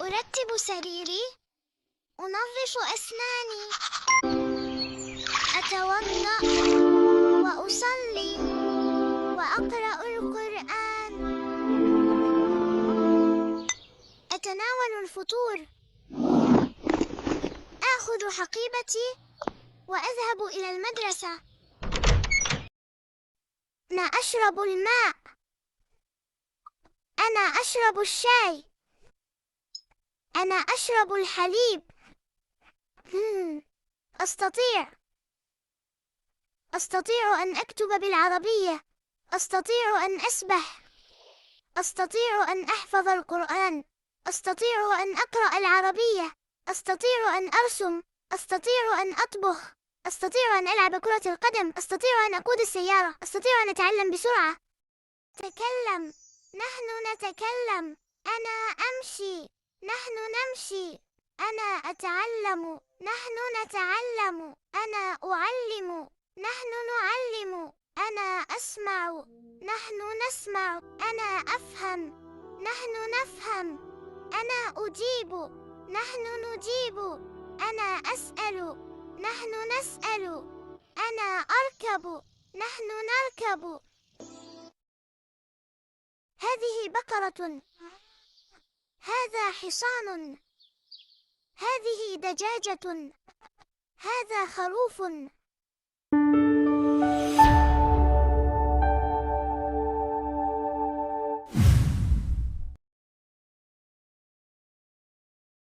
أرتب سريري، أنظف أسناني، أتوضأ وأصلي وأقرأ القرآن، أتناول الفطور، آخذ حقيبتي وأذهب إلى المدرسة. أنا أشرب الماء. أنا أشرب الشاي. أنا أشرب الحليب. أستطيع أن أكتب بالعربية. أستطيع أن أسبح. أستطيع أن أحفظ القرآن. أستطيع أن أقرأ العربية. أستطيع أن أرسم. أستطيع أن أطبخ. أستطيع أن ألعب كرة القدم. أستطيع أن أقود السيارة. أستطيع أن أتعلم بسرعة. تكلم. نحن نتكلم. أنا أمشي. نحن نمشي. أنا أتعلم. نحن نتعلم. أنا أعلم. نحن نعلم. أنا أسمع. نحن نسمع. أنا أفهم. نحن نفهم. أنا أجيب. نحن نجيب. أنا أسأل. نحن نسأل. أنا أركب. نحن نركب. هذه بقرة. هذا حصان. هذه دجاجة. هذا خروف.